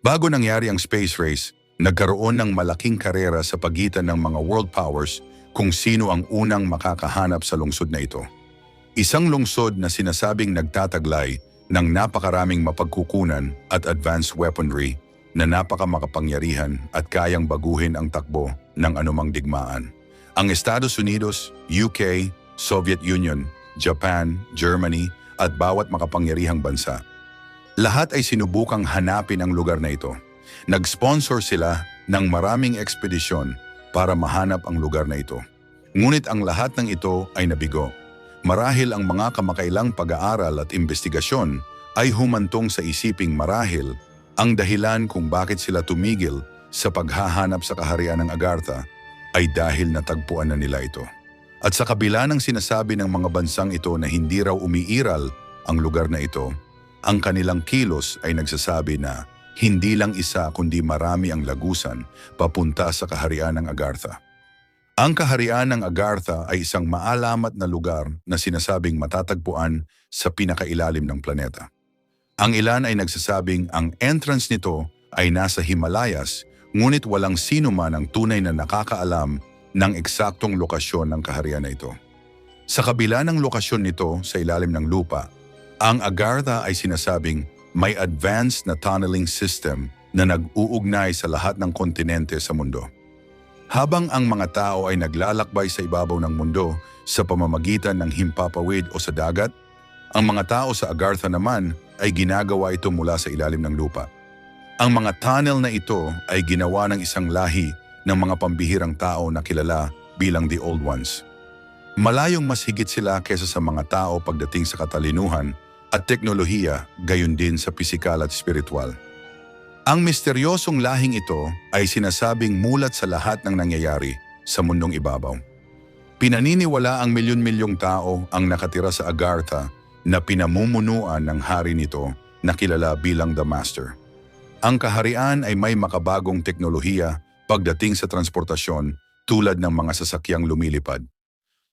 Bago nangyari ang space race, nagkaroon ng malaking karera sa pagitan ng mga world powers kung sino ang unang makakahanap sa lungsod na ito. Isang lungsod na sinasabing nagtataglay ng napakaraming mapagkukunan at advanced weaponry na napakamakapangyarihan at kayang baguhin ang takbo ng anumang digmaan. Ang Estados Unidos, UK, Soviet Union, Japan, Germany at bawat makapangyarihang bansa. Lahat ay sinubukang hanapin ang lugar na ito. Nag-sponsor sila ng maraming ekspedisyon para mahanap ang lugar na ito. Ngunit ang lahat ng ito ay nabigo. Marahil ang mga kamakailang pag-aaral at investigasyon ay humantong sa isiping marahil ang dahilan kung bakit sila tumigil sa paghahanap sa kaharian ng Agartha ay dahil natagpuan na nila ito. At sa kabila ng sinasabi ng mga bansang ito na hindi raw umiiral ang lugar na ito, ang kanilang kilos ay nagsasabi na hindi lang isa kundi marami ang lagusan papunta sa kaharian ng Agartha. Ang kaharian ng Agartha ay isang maalamat na lugar na sinasabing matatagpuan sa pinakailalim ng planeta. Ang ilan ay nagsasabing ang entrance nito ay nasa Himalayas, ngunit walang sino man ang tunay na nakakaalam ng eksaktong lokasyon ng kaharian na ito. Sa kabila ng lokasyon nito sa ilalim ng lupa, ang Agartha ay sinasabing may advanced na tunneling system na nag-uugnay sa lahat ng kontinente sa mundo. Habang ang mga tao ay naglalakbay sa ibabaw ng mundo sa pamamagitan ng himpapawid o sa dagat, ang mga tao sa Agartha naman ay ginagawa ito mula sa ilalim ng lupa. Ang mga tunnel na ito ay ginawa ng isang lahi ng mga pambihirang tao na kilala bilang the Old Ones. Malayong mas higit sila kaysa sa mga tao pagdating sa katalinuhan at teknolohiya, gayon din sa pisikal at spiritual. Ang misteryosong lahing ito ay sinasabing mulat sa lahat ng nangyayari sa mundong ibabaw. Pinaniniwala ang milyon-milyong tao ang nakatira sa Agartha na pinamumunuan ng hari nito na kilala bilang The Master. Ang kaharian ay may makabagong teknolohiya pagdating sa transportasyon tulad ng mga sasakyang lumilipad.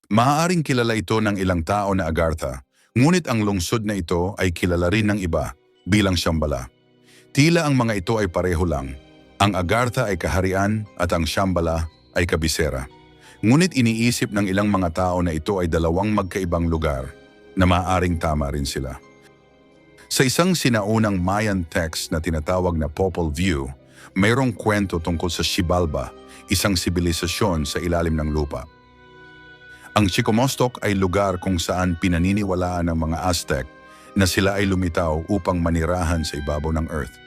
Maaaring kilala ito ng ilang tao na Agartha, ngunit ang lungsod na ito ay kilala rin ng iba bilang Shambhala. Tila ang mga ito ay pareho lang. Ang Agartha ay kaharian at ang Shambhala ay kabisera. Ngunit iniisip ng ilang mga tao na ito ay dalawang magkaibang lugar na maaaring tama rin sila. Sa isang sinaunang Mayan text na tinatawag na Popol Vuh, mayroong kwento tungkol sa Xibalba, isang sibilisasyon sa ilalim ng lupa. Ang Chicomostoc ay lugar kung saan pinaniniwalaan ng mga Aztec na sila ay lumitaw upang manirahan sa ibabaw ng Earth.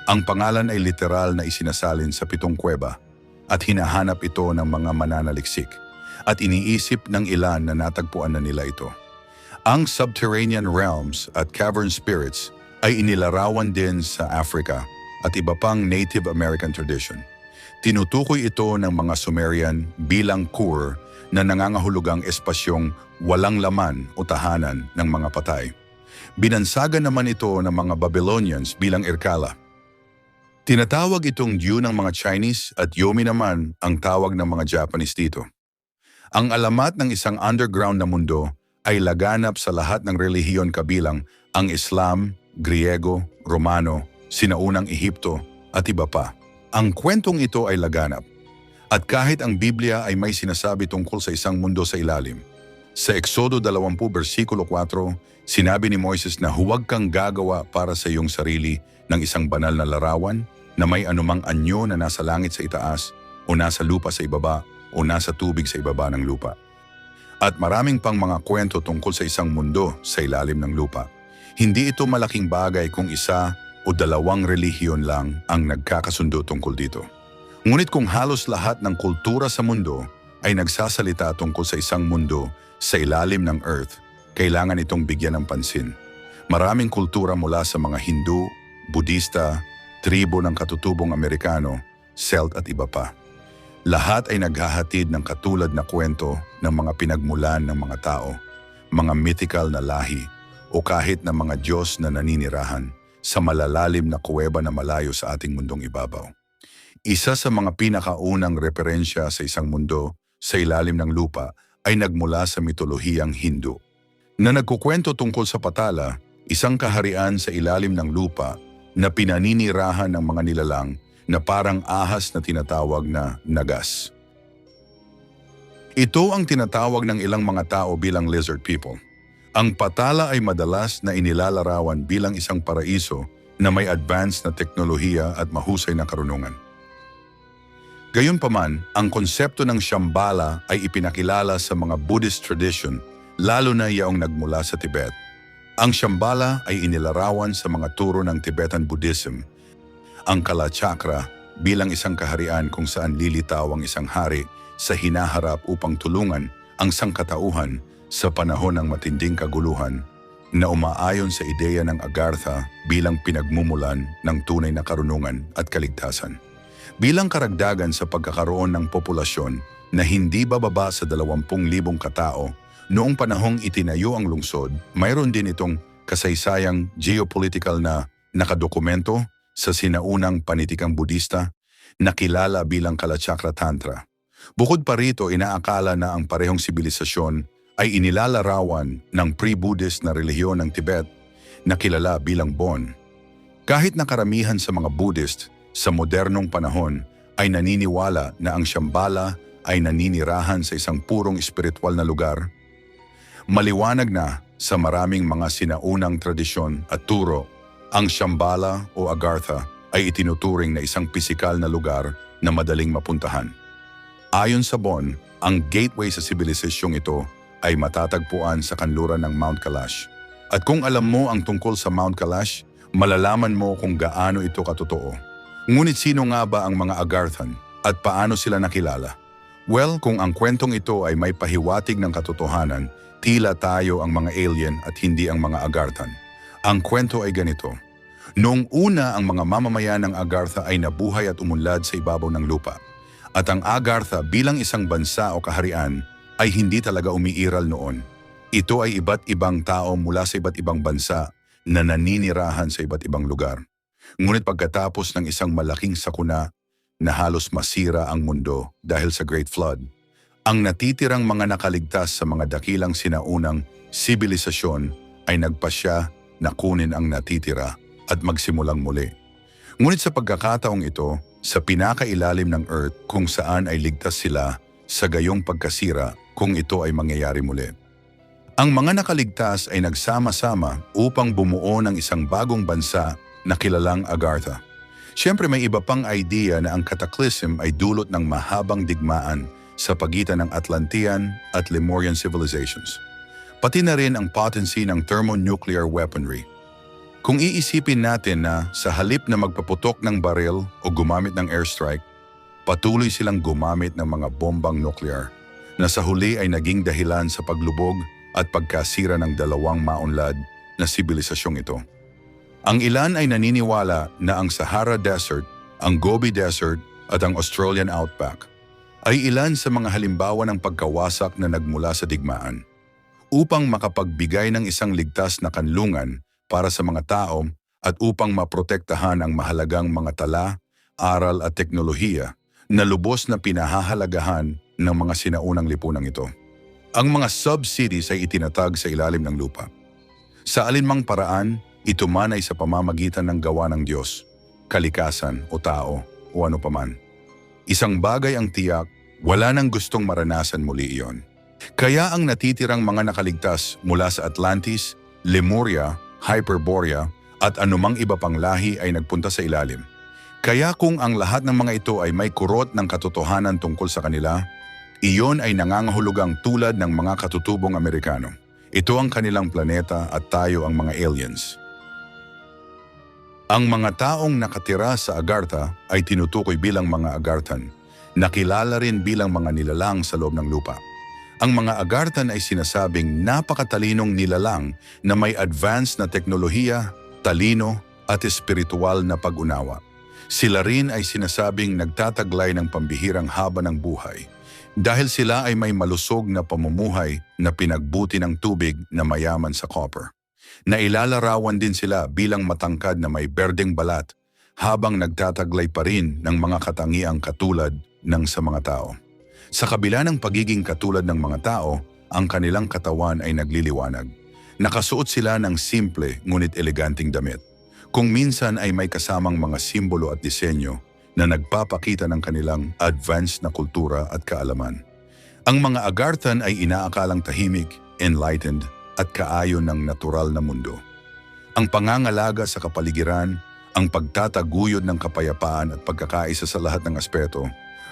Ang pangalan ay literal na isinasalin sa 7 kuweba at hinahanap ito ng mga mananaliksik at iniisip ng ilan na natagpuan na nila ito. Ang subterranean realms at cavern spirits ay inilarawan din sa Africa at iba pang Native American tradition. Tinutukoy ito ng mga Sumerian bilang Kur na nangangahulugang espasyong walang laman o tahanan ng mga patay. Binansagan naman ito ng mga Babylonians bilang Irkala. Tinatawag itong Diyo ng mga Chinese at Yomi naman ang tawag ng mga Japanese dito. Ang alamat ng isang underground na mundo ay laganap sa lahat ng relihiyon kabilang ang Islam, Griego, Romano, sinaunang Ehipto at iba pa. Ang kwentong ito ay laganap. At kahit ang Biblia ay may sinasabi tungkol sa isang mundo sa ilalim, sa Exodo 20 versikulo 4, sinabi ni Moises na huwag kang gagawa para sa iyong sarili ng isang banal na larawan na may anumang anyo na nasa langit sa itaas o nasa lupa sa ibaba o nasa tubig sa ibaba ng lupa. At maraming pang mga kwento tungkol sa isang mundo sa ilalim ng lupa. Hindi ito malaking bagay kung isa o dalawang relihiyon lang ang nagkakasundo tungkol dito. Ngunit kung halos lahat ng kultura sa mundo ay nagsasalita tungkol sa isang mundo sa ilalim ng Earth, kailangan itong bigyan ng pansin. Maraming kultura mula sa mga Hindu, Budista, tribo ng katutubong Amerikano, Celt at iba pa. Lahat ay naghahatid ng katulad na kwento ng mga pinagmulan ng mga tao, mga mythical na lahi, o kahit na mga Diyos na naninirahan sa malalalim na kuweba na malayo sa ating mundong ibabaw. Isa sa mga pinakaunang referensya sa isang mundo sa ilalim ng lupa ay nagmula sa mitolohiyang Hindu, na nagkukwento tungkol sa Patala, isang kaharian sa ilalim ng lupa na pinaninirahan ng mga nilalang na parang ahas na tinatawag na nagas. Ito ang tinatawag ng ilang mga tao bilang lizard people. Ang patala ay madalas na inilalarawan bilang isang paraiso na may advanced na teknolohiya at mahusay na karunungan. Gayunpaman, ang konsepto ng Shambhala ay ipinakilala sa mga Buddhist tradition, lalo na yaong nagmula sa Tibet. Ang Shambhala ay inilarawan sa mga turo ng Tibetan Buddhism, ang Kalachakra bilang isang kaharian kung saan lilitaw ang isang hari sa hinaharap upang tulungan ang sangkatauhan sa panahon ng matinding kaguluhan na umaayon sa ideya ng Agartha bilang pinagmumulan ng tunay na karunungan at kaligtasan. Bilang karagdagan sa pagkakaroon ng populasyon na hindi bababa sa 20,000 katao, noong panahong itinayo ang lungsod, mayroon din itong kasaysayang geopolitical na nakadokumento sa sinaunang panitikang Budista na kilala bilang Kalachakra Tantra. Bukod pa rito, inaakala na ang parehong sibilisasyon ay inilalarawan ng pre-Buddhist na relihiyon ng Tibet na kilala bilang Bon. Kahit na karamihan sa mga Buddhist sa modernong panahon ay naniniwala na ang Shambhala ay naninirahan sa isang purong espiritual na lugar, maliwanag na sa maraming mga sinaunang tradisyon at turo, ang Shambhala o Agartha ay itinuturing na isang pisikal na lugar na madaling mapuntahan. Ayon sa Bon, ang gateway sa sibilisasyong ito ay matatagpuan sa kanluran ng Mount Kailash. At kung alam mo ang tungkol sa Mount Kailash, malalaman mo kung gaano ito katotoo. Ngunit sino nga ba ang mga Agarthan at paano sila nakilala? Well, kung ang kwentong ito ay may pahiwatig ng katotohanan, tila tayo ang mga alien at hindi ang mga Agarthan. Ang kwento ay ganito. Noong una, ang mga mamamayan ng Agartha ay nabuhay at umunlad sa ibabaw ng lupa. At ang Agartha bilang isang bansa o kaharian ay hindi talaga umiiral noon. Ito ay iba't ibang tao mula sa iba't ibang bansa na naninirahan sa iba't ibang lugar. Ngunit pagkatapos ng isang malaking sakuna na halos masira ang mundo dahil sa Great Flood, ang natitirang mga nakaligtas sa mga dakilang sinaunang sibilisasyon ay nagpasya na kunin ang natitira at magsimulang muli. Ngunit sa pagkakataong ito, sa pinakailalim ng Earth kung saan ay ligtas sila sa gayong pagkasira kung ito ay mangyayari muli. Ang mga nakaligtas ay nagsama-sama upang bumuo ng isang bagong bansa na kilalang Agartha. Siyempre may iba pang idea na ang cataclysm ay dulot ng mahabang digmaan sa pagitan ng Atlantean at Lemurian civilizations. Pati na rin ang potency ng thermonuclear weaponry. Kung iisipin natin na sa halip na magpaputok ng baril o gumamit ng airstrike, patuloy silang gumamit ng mga bombang nuklear na sa huli ay naging dahilan sa paglubog at pagkasira ng dalawang maunlad na sibilisasyong ito. Ang ilan ay naniniwala na ang Sahara Desert, ang Gobi Desert at ang Australian Outback ay ilan sa mga halimbawa ng pagkawasak na nagmula sa digmaan. Upang makapagbigay ng isang ligtas na kanlungan para sa mga tao at upang maprotektahan ang mahalagang mga tala, aral at teknolohiya na lubos na pinahahalagahan ng mga sinaunang lipunang ito. Ang mga sub-cities ay itinatag sa ilalim ng lupa. Sa alinmang paraan, ito man ay sa pamamagitan ng gawa ng Diyos, kalikasan o tao o ano paman. Isang bagay ang tiyak, wala nang gustong maranasan muli iyon. Kaya ang natitirang mga nakaligtas mula sa Atlantis, Lemuria, Hyperborea at anumang iba pang lahi ay nagpunta sa ilalim. Kaya kung ang lahat ng mga ito ay may kurot ng katotohanan tungkol sa kanila, iyon ay nangangahulugang tulad ng mga katutubong Amerikano. Ito ang kanilang planeta at tayo ang mga aliens. Ang mga taong nakatira sa Agartha ay tinutukoy bilang mga Agarthan, nakilala rin bilang mga nilalang sa loob ng lupa. Ang mga Agarthan ay sinasabing napakatalinong nilalang na may advanced na teknolohiya, talino at espiritual na pag-unawa. Sila rin ay sinasabing nagtataglay ng pambihirang haba ng buhay dahil sila ay may malusog na pamumuhay na pinagbuti ng tubig na mayaman sa copper. Nailalarawan din sila bilang matangkad na may berdeng balat habang nagtataglay pa rin ng mga katangiang katulad ng sa mga tao. Sa kabila ng pagiging katulad ng mga tao, ang kanilang katawan ay nagliliwanag. Nakasuot sila ng simple ngunit eleganteng damit. kung minsan ay may kasamang mga simbolo at disenyo na nagpapakita ng kanilang advanced na kultura at kaalaman. Ang mga Agarthan ay inaakalang tahimik, enlightened, at kaayon ng natural na mundo. Ang pangangalaga sa kapaligiran, ang pagtataguyod ng kapayapaan at pagkakaisa sa lahat ng aspeto,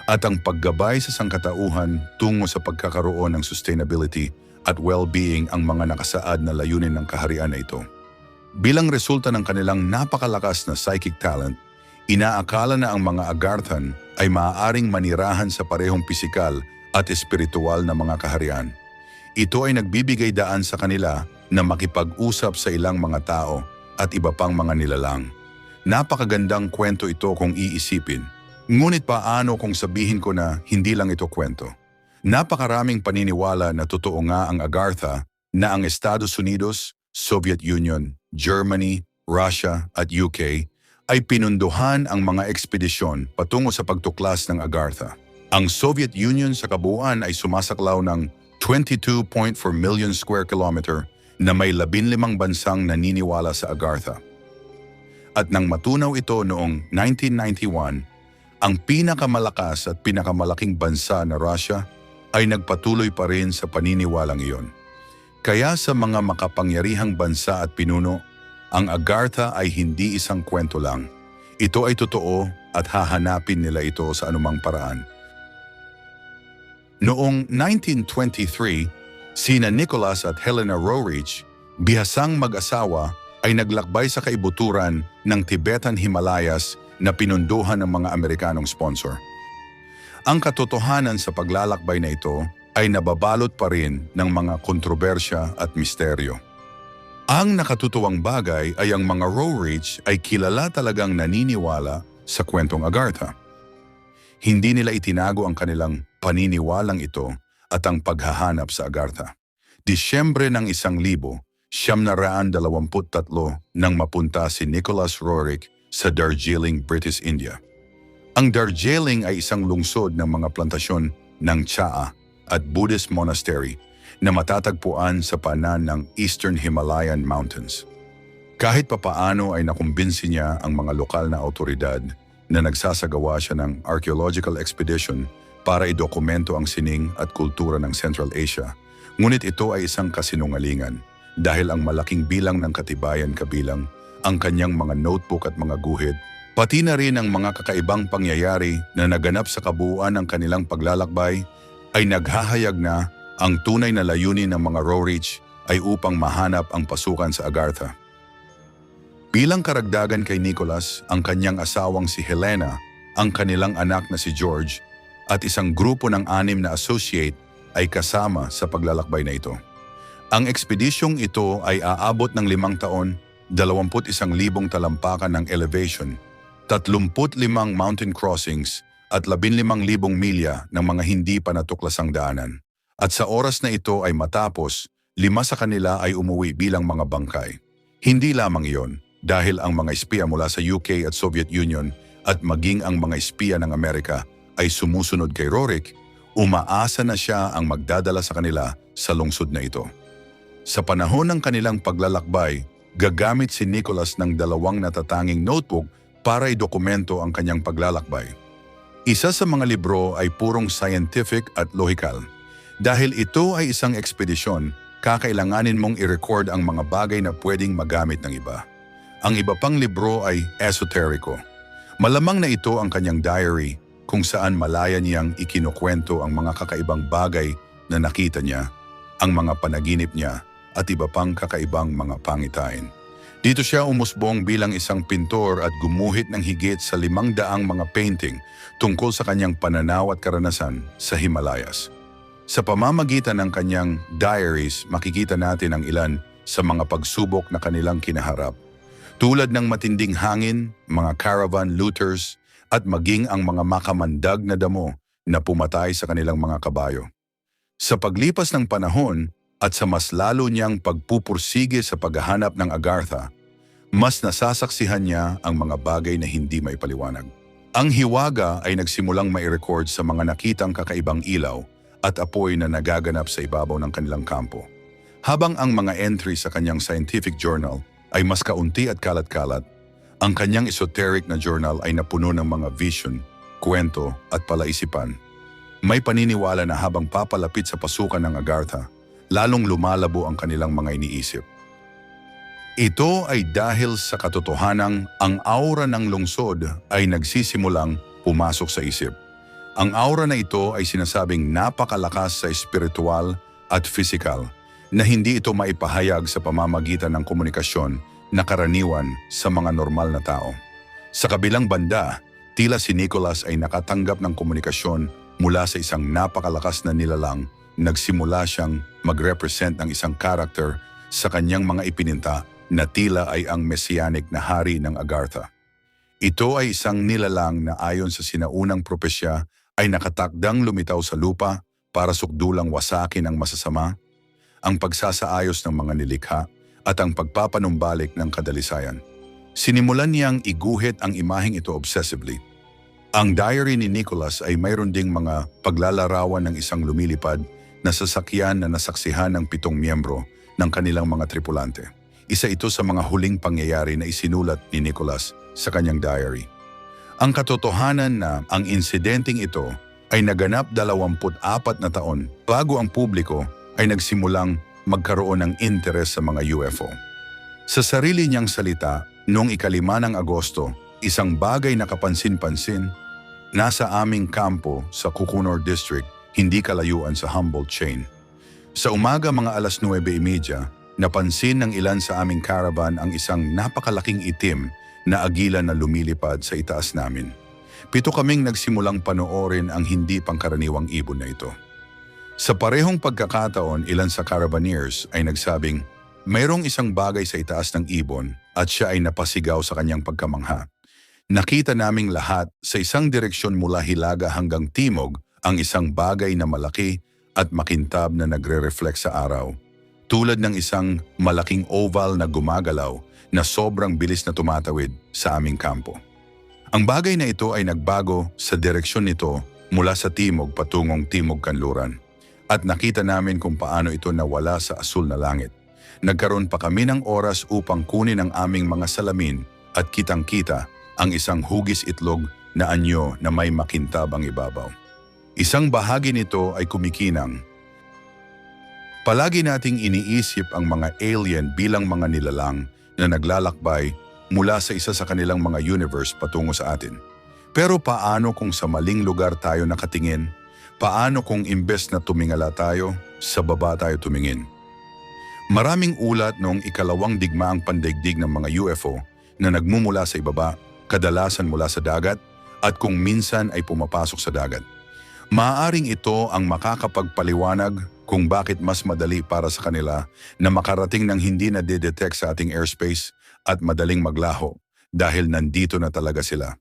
at ang paggabay sa sangkatauhan tungo sa pagkakaroon ng sustainability at well-being ang mga nakasaad na layunin ng kaharian na ito. Bilang resulta ng kanilang napakalakas na psychic talent, inaakala na ang mga Agarthan ay maaaring manirahan sa parehong pisikal at espiritual na mga kaharian. Ito ay nagbibigay daan sa kanila na makipag-usap sa ilang mga tao at iba pang mga nilalang. Napakagandang kwento ito kung iisipin. Ngunit paano kung sabihin ko na hindi lang ito kwento? Napakaraming paniniwala na totoo nga ang Agartha na ang Estados Unidos, Soviet Union, Germany, Russia at UK ay pinunduhan ang mga ekspedisyon patungo sa pagtuklas ng Agartha. Ang Soviet Union sa kabuuan ay sumasaklaw ng 22.4 million square kilometer na may 15 bansang naniniwala sa Agartha. At nang matunaw ito noong 1991, ang pinakamalakas at pinakamalaking bansa na Russia ay nagpatuloy pa rin sa paniniwalang iyon. Kaya sa mga makapangyarihang bansa at pinuno, ang Agartha ay hindi isang kwento lang. Ito ay totoo at hahanapin nila ito sa anumang paraan. Noong 1923, sina Nicholas at Helena Roerich, bihasang mag-asawa, ay naglakbay sa kaibuturan ng Tibetan Himalayas na pinunduhan ng mga Amerikanong sponsor. Ang katotohanan sa paglalakbay na ito ay nababalot pa rin ng mga kontrobersya at misteryo. Ang nakatutuwang bagay ay ang mga Roerich ay kilala talagang naniniwala sa kwentong Agartha. Hindi nila itinago ang kanilang paniniwalang ito at ang paghahanap sa Agartha. Disyembre ng 1923 nang mapunta si Nicholas Roerich sa Darjeeling, British India. Ang Darjeeling ay isang lungsod ng mga plantasyon ng tsaa at Buddhist monastery na matatagpuan sa panan ng Eastern Himalayan Mountains. Kahit papaano ay nakumbinsi niya ang mga lokal na autoridad na nagsasagawa siya ng archaeological expedition para idokumento ang sining at kultura ng Central Asia. Ngunit ito ay isang kasinungalingan dahil ang malaking bilang ng katibayan kabilang ang kanyang mga notebook at mga guhit, pati na rin ang mga kakaibang pangyayari na naganap sa kabuuan ng kanilang paglalakbay ay naghahayag na ang tunay na layunin ng mga Roerich ay upang mahanap ang pasukan sa Agartha. Bilang karagdagan kay Nicholas, ang kanyang asawang si Helena, ang kanilang anak na si George, at isang grupo ng 6 na associate ay kasama sa paglalakbay na ito. Ang ekspedisyong ito ay aabot ng 5 taon, 21,000 talampakan ng elevation, 35 mountain crossings at 15,000 milya ng mga hindi pa natuklasang daanan. At sa oras na ito ay matapos, 5 sa kanila ay umuwi bilang mga bangkay. Hindi lamang iyon, dahil ang mga espiya mula sa UK at Soviet Union at maging ang mga espiya ng Amerika ay sumusunod kay Roerich, umaasa na siya ang magdadala sa kanila sa lungsod na ito. Sa panahon ng kanilang paglalakbay, gagamit si Nicholas ng 2 natatanging notebook para idokumento ang kanyang paglalakbay. Isa sa mga libro ay purong scientific at logical. Dahil ito ay isang ekspedisyon, kakailanganin mong i-record ang mga bagay na pwedeng magamit ng iba. Ang iba pang libro ay esoteriko. Malamang na ito ang kanyang diary kung saan malaya niyang ikinukwento ang mga kakaibang bagay na nakita niya, ang mga panaginip niya at iba pang kakaibang mga pangitain. Dito siya umusbong bilang isang pintor at gumuhit ng higit sa 500 mga painting tungkol sa kanyang pananaw at karanasan sa Himalayas. Sa pamamagitan ng kanyang diaries, makikita natin ang ilan sa mga pagsubok na kanilang kinaharap. Tulad ng matinding hangin, mga caravan looters, at maging ang mga makamandag na damo na pumatay sa kanilang mga kabayo. Sa paglipas ng panahon at sa mas lalo niyang pagpupursige sa paghahanap ng Agartha, mas nasasaksihan niya ang mga bagay na hindi maipaliwanag. Ang hiwaga ay nagsimulang mai-record sa mga nakitang kakaibang ilaw at apoy na nagaganap sa ibabaw ng kanilang kampo. Habang ang mga entry sa kanyang scientific journal ay mas kaunti at kalat-kalat, Ang kanyang esoteric na journal ay napuno ng mga vision, kwento at palaisipan. May paniniwala na habang papalapit sa pasukan ng Agartha, lalong lumalabo ang kanilang mga iniisip. Ito ay dahil sa katotohanang ang aura ng lungsod ay nagsisimulang pumasok sa isip. Ang aura na ito ay sinasabing napakalakas sa espiritual at physical na hindi ito maipahayag sa pamamagitan ng komunikasyon na karaniwan sa mga normal na tao. Sa kabilang banda, tila si Nicholas ay nakatanggap ng komunikasyon mula sa isang napakalakas na nilalang. Nagsimula siyang mag-represent ng isang karakter sa kanyang mga ipininta na tila ay ang messianic na hari ng Agartha. Ito ay isang nilalang na ayon sa sinaunang propesya ay nakatakdang lumitaw sa lupa para sukdulang wasakin ang masasama, ang pagsasaayos ng mga nilikha at ang pagpapanumbalik ng kadalisayan. Sinimulan niyang iguhit ang imaheng ito obsessively. Ang diary ni Nicholas ay mayroon ding mga paglalarawan ng isang lumilipad na sasakyan na nasaksihan ng 7 miyembro ng kanilang mga tripulante. Isa ito sa mga huling pangyayari na isinulat ni Nicholas sa kanyang diary. Ang katotohanan na ang insidenteng ito ay naganap 24 na taon bago ang publiko ay nagsimulang magkaroon ng interes sa mga UFO. Sa sarili niyang salita, noong 5 ng Agosto, isang bagay na kapansin-pansin, nasa aming kampo sa Kukunor District, hindi kalayuan sa Humboldt Chain. Sa umaga mga 9:30, napansin ng ilan sa aming caravan ang isang napakalaking itim na agila na lumilipad sa itaas namin. 7 kaming nagsimulang panoorin ang hindi pangkaraniwang ibon na ito. Sa parehong pagkakataon, ilan sa caravaneers ay nagsabing, mayroong isang bagay sa itaas ng ibon at siya ay napasigaw sa kanyang pagkamangha. Nakita naming lahat sa isang direksyon mula hilaga hanggang timog ang isang bagay na malaki at makintab na nagre-reflect sa araw. Tulad ng isang malaking oval na gumagalaw na sobrang bilis na tumatawid sa aming kampo. Ang bagay na ito ay nagbago sa direksyon nito mula sa timog patungong timog kanluran. At nakita namin kung paano ito nawala sa asul na langit. Nagkaroon pa kami ng oras upang kunin ang aming mga salamin at kitang-kita ang isang hugis itlog na anyo na may makintab ang ibabaw. Isang bahagi nito ay kumikinang. Palagi nating iniisip ang mga alien bilang mga nilalang na naglalakbay mula sa isa sa kanilang mga universe patungo sa atin. Pero paano kung sa maling lugar tayo nakatingin? Paano kung imbes na tumingala tayo, sa baba tayo tumingin? Maraming ulat noong 2nd digmaang pandaigdig ng mga UFO na nagmumula sa ibaba, kadalasan mula sa dagat, at kung minsan ay pumapasok sa dagat. Maaaring ito ang makakapagpaliwanag kung bakit mas madali para sa kanila na makarating ng hindi na-detect sa ating airspace at madaling maglaho dahil nandito na talaga sila.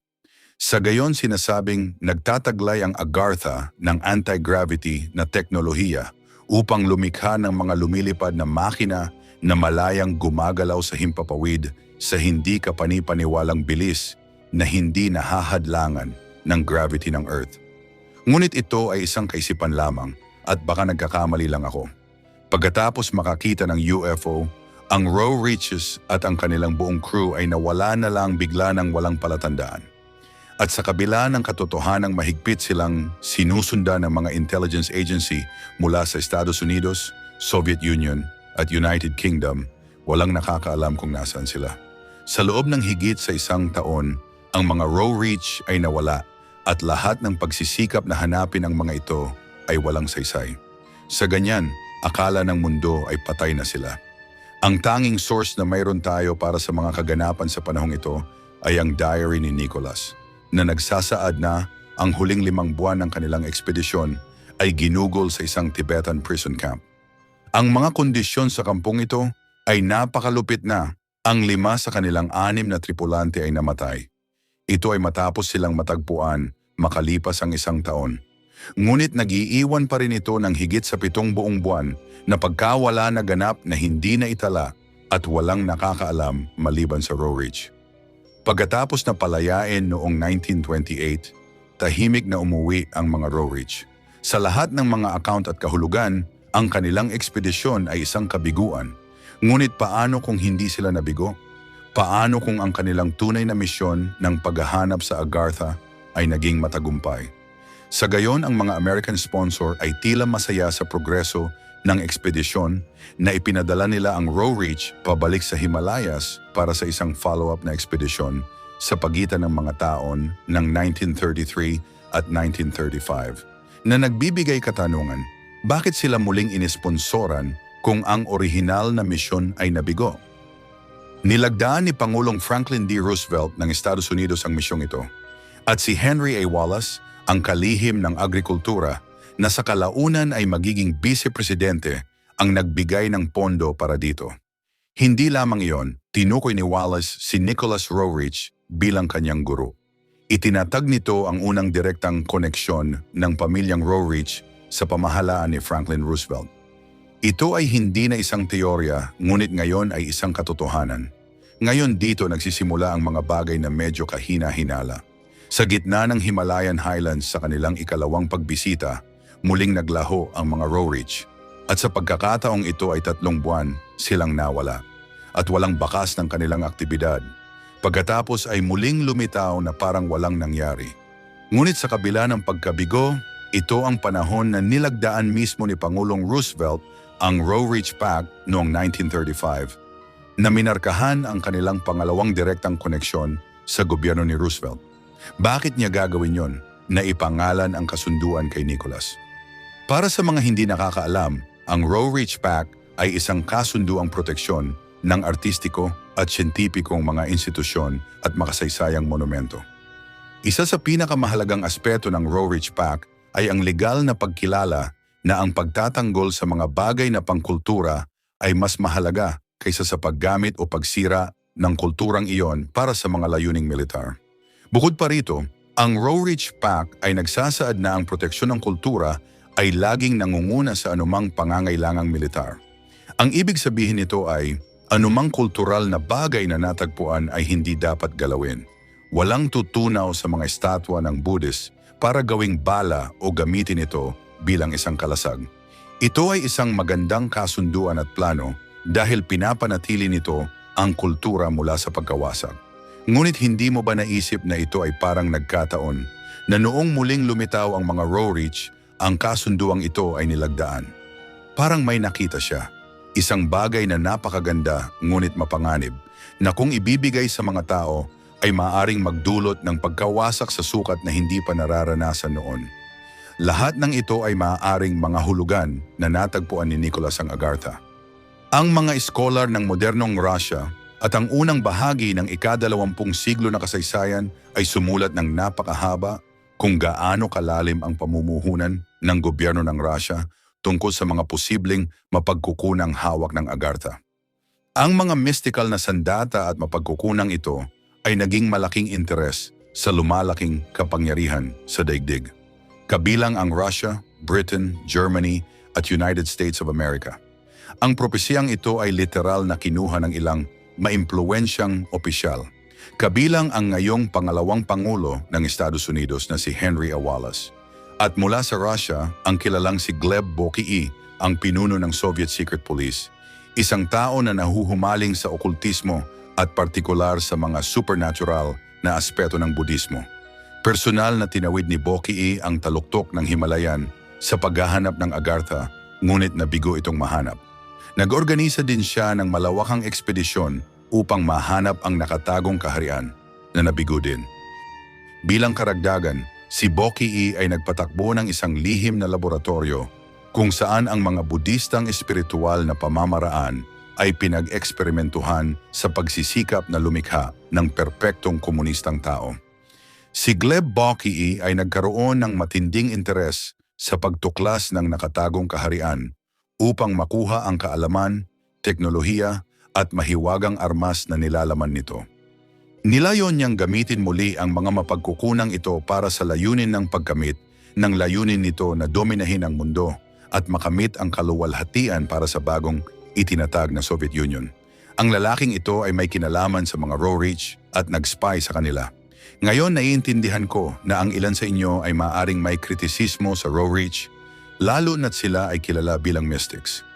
Sa gayon sinasabing nagtataglay ang Agartha ng anti-gravity na teknolohiya upang lumikha ng mga lumilipad na makina na malayang gumagalaw sa himpapawid sa hindi kapanipaniwalang bilis na hindi nahahadlangan ng gravity ng Earth. Ngunit ito ay isang kaisipan lamang at baka nagkakamali lang ako. Pagkatapos makakita ng UFO, ang Roe Reaches at ang kanilang buong crew ay nawala na lang bigla ng walang palatandaan. At sa kabila ng katotohanang mahigpit silang sinusundan ng mga intelligence agency mula sa Estados Unidos, Soviet Union at United Kingdom, walang nakakaalam kung nasaan sila. Sa loob ng higit sa 1 taon, ang mga Roe Reach ay nawala at lahat ng pagsisikap na hanapin ang mga ito ay walang saysay. Sa ganyan, akala ng mundo ay patay na sila. Ang tanging source na mayroon tayo para sa mga kaganapan sa panahong ito ay ang diary ni Nicholas, na nagsasaad na ang huling 5 buwan ng kanilang ekspedisyon ay ginugol sa isang Tibetan prison camp. Ang mga kondisyon sa kampong ito ay napakalupit na. Ang 5 sa kanilang 6 na tripulante ay namatay. Ito ay matapos silang matagpuan makalipas ang 1 taon. Ngunit nag-iiwan pa rin ito ng higit sa 7 buong buwan na pagkawala na ganap na hindi na itala at walang nakakaalam maliban sa Roe Reach. Pagkatapos na palayain noong 1928, tahimik na umuwi ang mga Roe Reach. Sa lahat ng mga account at kahulugan, ang kanilang ekspedisyon ay isang kabiguan. Ngunit paano kung hindi sila nabigo? Paano kung ang kanilang tunay na misyon ng paghahanap sa Agartha ay naging matagumpay? Sa gayon, ang mga American sponsor ay tila masaya sa progreso ng ekspedisyon na ipinadala nila ang Roerich pabalik sa Himalayas para sa isang follow-up na ekspedisyon sa pagitan ng mga taon ng 1933 at 1935 na nagbibigay katanungan, bakit sila muling inisponsoran kung ang orihinal na misyon ay nabigo? Nilagdaan ni Pangulong Franklin D. Roosevelt ng Estados Unidos ang misyong ito at si Henry A. Wallace, ang kalihim ng agrikultura na sa kalaunan ay magiging vice-presidente ang nagbigay ng pondo para dito. Hindi lamang iyon, tinukoy ni Wallace si Nicholas Roerich bilang kanyang guro. Itinatag nito ang unang direktang koneksyon ng pamilyang Roerich sa pamahalaan ni Franklin Roosevelt. Ito ay hindi na isang teorya, ngunit ngayon ay isang katotohanan. Ngayon dito nagsisimula ang mga bagay na medyo kahina-hinala. Sa gitna ng Himalayan Highlands sa kanilang ikalawang pagbisita, muling naglaho ang mga Roerich. At sa pagkakataong ito ay 3 buwan, silang nawala. At walang bakas ng kanilang aktibidad. Pagkatapos ay muling lumitaw na parang walang nangyari. Ngunit sa kabila ng pagkabigo, ito ang panahon na nilagdaan mismo ni Pangulong Roosevelt ang Roerich Pact noong 1935 na minarkahan ang kanilang pangalawang direktang koneksyon sa gobyerno ni Roosevelt. Bakit niya gagawin yon? Naipangalan ang kasunduan kay Nicholas. Para sa mga hindi nakakaalam, ang Roerich Pact ay isang kasunduang proteksyon ng artistiko at siyentipikong mga institusyon at makasaysayang monumento. Isa sa pinakamahalagang aspeto ng Roerich Pact ay ang legal na pagkilala na ang pagtatanggol sa mga bagay na pangkultura ay mas mahalaga kaysa sa paggamit o pagsira ng kulturang iyon para sa mga layuning militar. Bukod pa rito, ang Roerich Pact ay nagsasaad na ang proteksyon ng kultura ay laging nangunguna sa anumang pangangailangang militar. Ang ibig sabihin nito ay anumang kultural na bagay na natagpuan ay hindi dapat galawin. Walang tutunaw sa mga estatwa ng Buddhist para gawing bala o gamitin ito bilang isang kalasag. Ito ay isang magandang kasunduan at plano dahil pinapanatili nito ang kultura mula sa pagkawasak. Ngunit hindi mo ba naisip na ito ay parang nagkataon na noong muling lumitaw ang mga Roerich, ang kasunduang ito ay nilagdaan? Parang may nakita siya, isang bagay na napakaganda ngunit mapanganib, na kung ibibigay sa mga tao ay maaring magdulot ng pagkawasak sa sukat na hindi pa nararanasan noon. Lahat ng ito ay maaaring mga hulugan na natagpuan ni Nicholas ang Agartha. Ang mga iskolar ng modernong Russia at ang unang bahagi ng ika-20 siglo na kasaysayan ay sumulat ng napakahaba kung gaano kalalim ang pamumuhunan ng gobyerno ng Russia tungkol sa mga posibleng mapagkukunang hawak ng Agartha. Ang mga mystical na sandata at mapagkukunang ito ay naging malaking interes sa lumalaking kapangyarihan sa daigdig. Kabilang ang Russia, Britain, Germany at United States of America. Ang propesiyang ito ay literal na kinuha ng ilang maimpluwensyang opisyal, kabilang ang ngayong pangalawang Pangulo ng Estados Unidos na si Henry A. Wallace. At mula sa Russia, ang kilalang si Gleb Bokyai, ang pinuno ng Soviet Secret Police, isang tao na nahuhumaling sa okultismo at partikular sa mga supernatural na aspeto ng Budismo. Personal na tinawid ni Bokyai ang taluktok ng Himalayan sa paghahanap ng Agartha, ngunit nabigo itong mahanap. Nag-organisa din siya ng malawakang ekspedisyon upang mahanap ang nakatagong kaharian na nabigo din. Bilang karagdagan, si Bokyai ay nagpatakbo ng isang lihim na laboratorio kung saan ang mga Budistang espiritual na pamamaraan ay pinag-eksperimentuhan sa pagsisikap na lumikha ng perpektong komunistang tao. Si Gleb Bokyai ay nagkaroon ng matinding interes sa pagtuklas ng nakatagong kaharian upang makuha ang kaalaman, teknolohiya at mahiwagang armas na nilalaman nito. Nilayon niyang gamitin muli ang mga mapagkukunang ito para sa layunin ng pagkamit ng layunin nito na dominahin ang mundo at makamit ang kaluwalhatian para sa bagong itinatag na Soviet Union. Ang lalaking ito ay may kinalaman sa mga Roerich at nag-spy sa kanila. Ngayon naiintindihan ko na ang ilan sa inyo ay maaring may kritisismo sa Roerich, lalo na't sila ay kilala bilang mystics.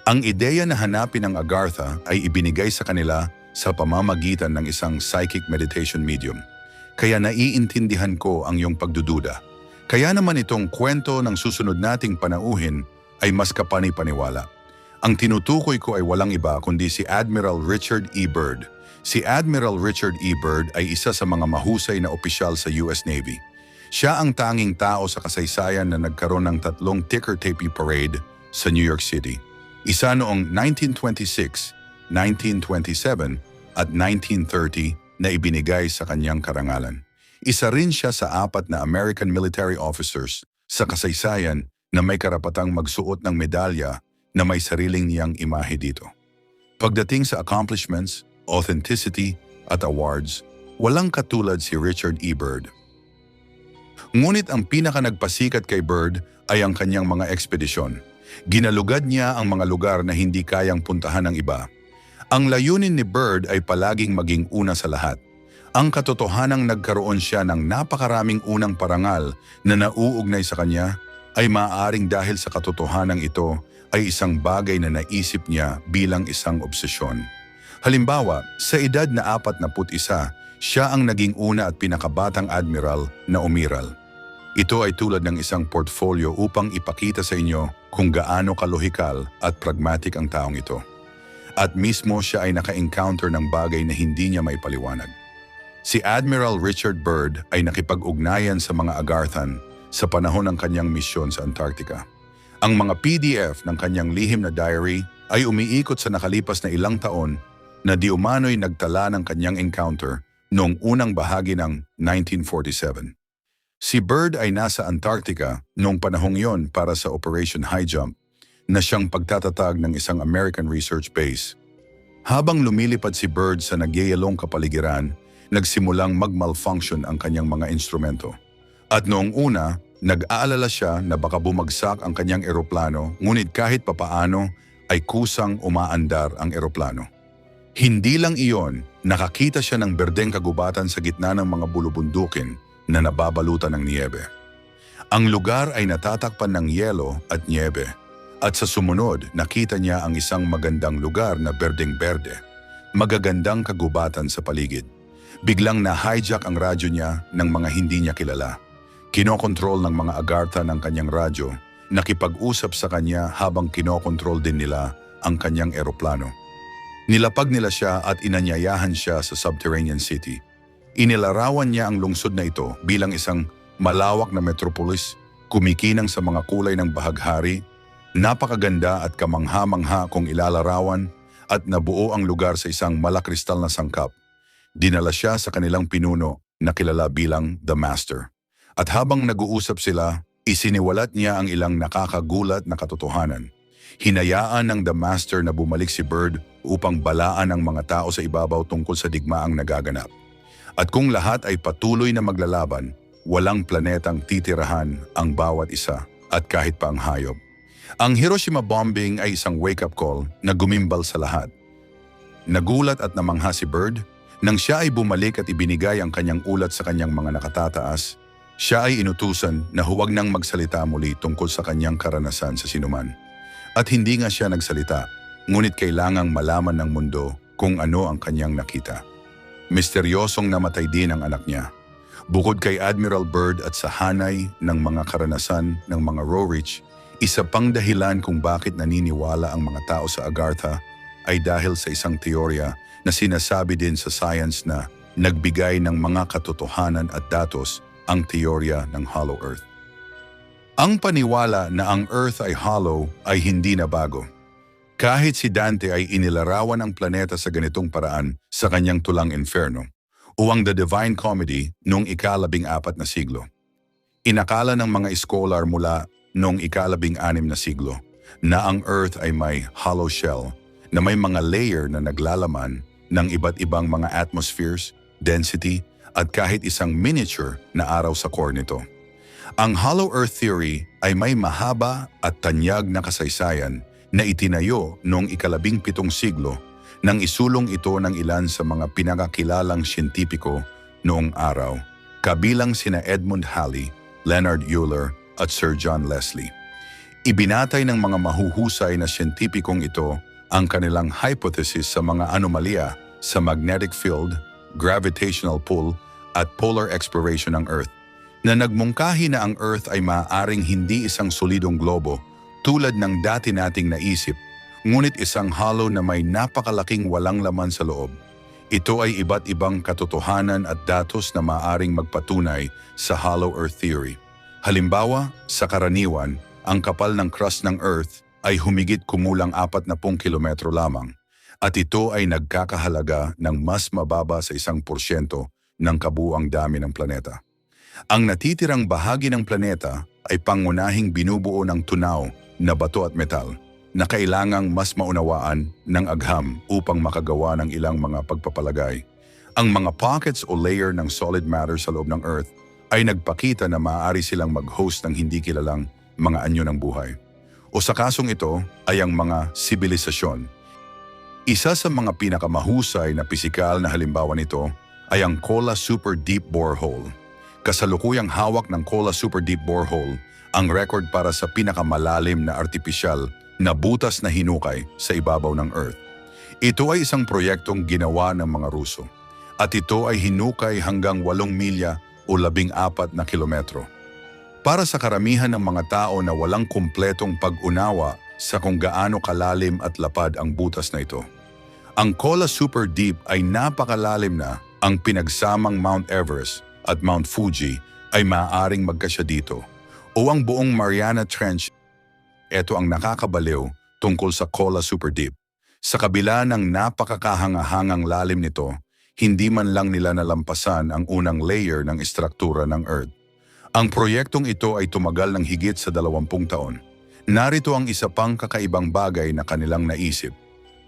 Ang ideya na hanapin ang Agartha ay ibinigay sa kanila sa pamamagitan ng isang psychic meditation medium. Kaya naiintindihan ko ang iyong pagdududa. Kaya naman itong kwento ng susunod nating panauhin ay mas kapani-paniwala. Ang tinutukoy ko ay walang iba kundi si Admiral Richard E. Byrd. Si Admiral Richard E. Byrd ay isa sa mga mahusay na opisyal sa US Navy. Siya ang tanging tao sa kasaysayan na nagkaroon ng 3 ticker tape parade sa New York City. Isa noong 1926, 1927 at 1930 na ibinigay sa kanyang karangalan. Isa rin siya sa 4 na American military officers sa kasaysayan na may karapatang magsuot ng medalya na may sariling niyang imahe dito. Pagdating sa accomplishments, authenticity at awards, walang katulad si Richard E. Byrd. Ngunit ang pinaka-nagpasikat kay Byrd ay ang kanyang mga ekspedisyon. Ginalugad niya ang mga lugar na hindi kayang puntahan ng iba. Ang layunin ni Byrd ay palaging maging una sa lahat. Ang katotohanang nagkaroon siya ng napakaraming unang parangal na nauugnay sa kanya ay maaaring dahil sa katotohanang ito ay isang bagay na naisip niya bilang isang obsesyon. Halimbawa, sa edad na 41, siya ang naging una at pinakabatang admiral na umiral. Ito ay tulad ng isang portfolio upang ipakita sa inyo kung gaano kalohikal at pragmatic ang taong ito. At mismo siya ay naka-encounter ng bagay na hindi niya maipaliwanag. Si Admiral Richard Byrd ay nakipag-ugnayan sa mga Agarthan sa panahon ng kanyang misyon sa Antarctica. Ang mga PDF ng kanyang lihim na diary ay umiikot sa nakalipas na ilang taon na di umano'y nagtala ng kanyang encounter noong unang bahagi ng 1947. Si Byrd ay nasa Antarctica noong panahong yon para sa Operation High Jump na siyang pagtatatag ng isang American research base. Habang lumilipad si Byrd sa nagyayalong kapaligiran, nagsimulang mag-malfunction ang kanyang mga instrumento. At noong una, nag-aalala siya na baka bumagsak ang kanyang eroplano, ngunit kahit papaano ay kusang umaandar ang eroplano. Hindi lang iyon, nakakita siya ng berdeng kagubatan sa gitna ng mga bulubundukin na nababalutan ng niyebe. Ang lugar ay natatakpan ng yelo at niyebe, at sa sumunod nakita niya ang isang magandang lugar na berdeng-berde, magagandang kagubatan sa paligid. Biglang na-hijack ang radyo niya ng mga hindi niya kilala. Kinokontrol ng mga Agartha ng kanyang radyo, nakipag-usap sa kanya habang kinokontrol din nila ang kanyang eroplano. Nilapag nila siya at inanyayahan siya sa subterranean city. Inilarawan niya ang lungsod na ito bilang isang malawak na metropolis, kumikinang sa mga kulay ng bahaghari, napakaganda at kamangha-mangha kung ilalarawan, at nabuo ang lugar sa isang malakristal na sangkap. Dinala siya sa kanilang pinuno na kilala bilang The Master. At habang nag-uusap sila, isiniwalat niya ang ilang nakakagulat na katotohanan. Hinayaan ng The Master na bumalik si Byrd upang balaan ang mga tao sa ibabaw tungkol sa digmaang nagaganap. At kung lahat ay patuloy na maglalaban, walang planetang titirahan ang bawat isa at kahit pa ang hayop. Ang Hiroshima bombing ay isang wake-up call na gumimbal sa lahat. Nagulat at namangha si Byrd. Nang siya ay bumalik at ibinigay ang kanyang ulat sa kanyang mga nakatataas, siya ay inutusan na huwag nang magsalita muli tungkol sa kanyang karanasan sa sinuman. At hindi nga siya nagsalita, ngunit kailangang malaman ng mundo kung ano ang kanyang nakita. Misteryosong namatay din ang anak niya. Bukod kay Admiral Byrd at sa hanay ng mga karanasan ng mga Roerich, isa pang dahilan kung bakit naniniwala ang mga tao sa Agartha ay dahil sa isang teorya na sinasabi din sa science na nagbigay ng mga katotohanan at datos ang teorya ng Hollow Earth. Ang paniwala na ang Earth ay hollow ay hindi na bago. Kahit si Dante ay inilarawan ang planeta sa ganitong paraan sa kanyang tulang Inferno o ang The Divine Comedy noong ika-14 na siglo. Inakala ng mga scholar mula noong ika-16 na siglo na ang Earth ay may hollow shell na may mga layer na naglalaman ng iba't ibang mga atmospheres, density, at kahit isang miniature na araw sa core nito. Ang Hollow Earth Theory ay may mahaba at tanyag na kasaysayan na itinayo noong ika-17 siglo nang isulong ito ng ilan sa mga pinakakilalang siyentipiko noong araw, kabilang sina Edmund Halley, Leonard Euler, at Sir John Leslie. Ibinatay ng mga mahuhusay na siyentipikong ito ang kanilang hypothesis sa mga anomalya sa magnetic field, gravitational pull at polar exploration ng Earth, na nagmungkahi na ang Earth ay maaaring hindi isang solidong globo tulad ng dati nating naisip, ngunit isang hollow na may napakalaking walang laman sa loob. Ito ay iba't ibang katotohanan at datos na maaaring magpatunay sa Hollow Earth Theory. Halimbawa, sa karaniwan, ang kapal ng crust ng Earth ay humigit kumulang 40 kilometro lamang, at ito ay nagkakahalaga ng mas mababa sa 1% ng kabuuang dami ng planeta. Ang natitirang bahagi ng planeta ay pangunahing binubuo ng tunaw na bato at metal, na kailangang mas maunawaan ng agham upang makagawa ng ilang mga pagpapalagay. Ang mga pockets o layer ng solid matter sa loob ng Earth ay nagpakita na maaari silang mag-host ng hindi kilalang mga anyo ng buhay. O sa kasong ito ay ang mga sibilisasyon. Isa sa mga pinakamahusay na pisikal na halimbawa nito ay ang Kola Super Deep Borehole. Kasalukuyang hawak ng Kola Super Deep Borehole ang record para sa pinakamalalim na artipisyal na butas na hinukay sa ibabaw ng Earth. Ito ay isang proyektong ginawa ng mga Ruso, at ito ay hinukay hanggang 8 milya o 14 na kilometro. Para sa karamihan ng mga tao na walang kumpletong pag-unawa sa kung gaano kalalim at lapad ang butas na ito. Ang Kola Super Deep ay napakalalim na ang pinagsamang Mount Everest at Mount Fuji ay maaaring magkasya dito, o ang buong Mariana Trench. Ito ang nakakabaliw tungkol sa Kola Super Deep. Sa kabila ng napakakahangahangang lalim nito, hindi man lang nila nalampasan ang unang layer ng estruktura ng Earth. Ang proyektong ito ay tumagal ng higit sa 20 taon. Narito ang isa pang kakaibang bagay na kanilang naisip.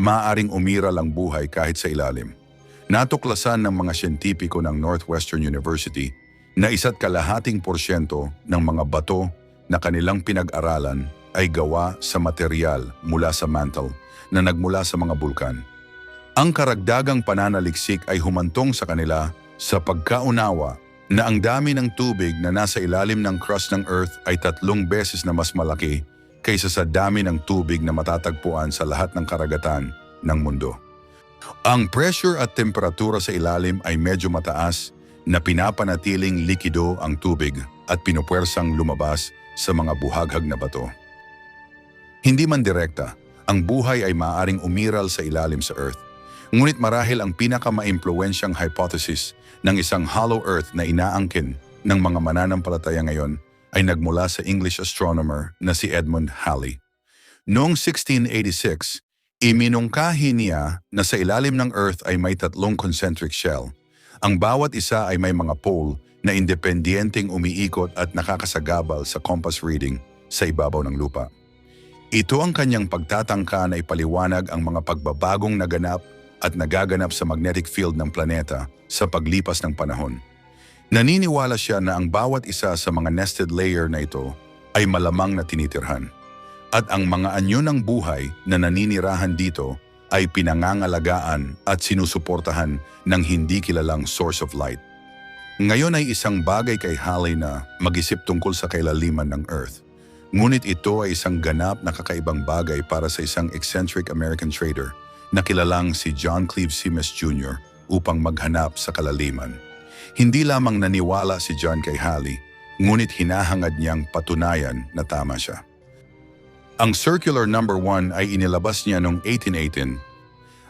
Maaaring umiral ang buhay kahit sa ilalim. Natuklasan ng mga siyentipiko ng Northwestern University na 1.5% ng mga bato na kanilang pinag-aralan ay gawa sa material mula sa mantle na nagmula sa mga bulkan. Ang karagdagang pananaliksik ay humantong sa kanila sa pagkaunawa na ang dami ng tubig na nasa ilalim ng crust ng Earth ay 3 beses na mas malaki kaysa sa dami ng tubig na matatagpuan sa lahat ng karagatan ng mundo. Ang pressure at temperatura sa ilalim ay medyo mataas na pinapanatiling likido ang tubig at pinupuwersang lumabas sa mga buhaghag na bato. Hindi man direkta, ang buhay ay maaaring umiral sa ilalim sa Earth. Ngunit marahil ang pinakamaimpluwensyang hypothesis ng isang hollow Earth na inaangkin ng mga mananampalataya ngayon ay nagmula sa English astronomer na si Edmund Halley. Noong 1686, iminungkahi niya na sa ilalim ng Earth ay may 3 concentric shell. Ang bawat isa ay may mga pole na independenteng umiikot at nakakasagabal sa compass reading sa ibabaw ng lupa. Ito ang kanyang pagtatangka na ipaliwanag ang mga pagbabagong naganap at nagaganap sa magnetic field ng planeta sa paglipas ng panahon. Naniniwala siya na ang bawat isa sa mga nested layer na ito ay malamang na tinitirhan. At ang mga anyo ng buhay na naninirahan dito ay pinangangalagaan at sinusuportahan ng hindi kilalang source of light. Ngayon ay isang bagay kay Halley na mag-isip tungkol sa kailaliman ng Earth. Ngunit ito ay isang ganap na kakaibang bagay para sa isang eccentric American trader na kilalang si John Cleave Simes Jr. upang maghanap sa kalaliman. Hindi lamang naniwala si John kay Halley, ngunit hinahangad niyang patunayan na tama siya. Ang Circular Number 1 ay inilabas niya noong 1818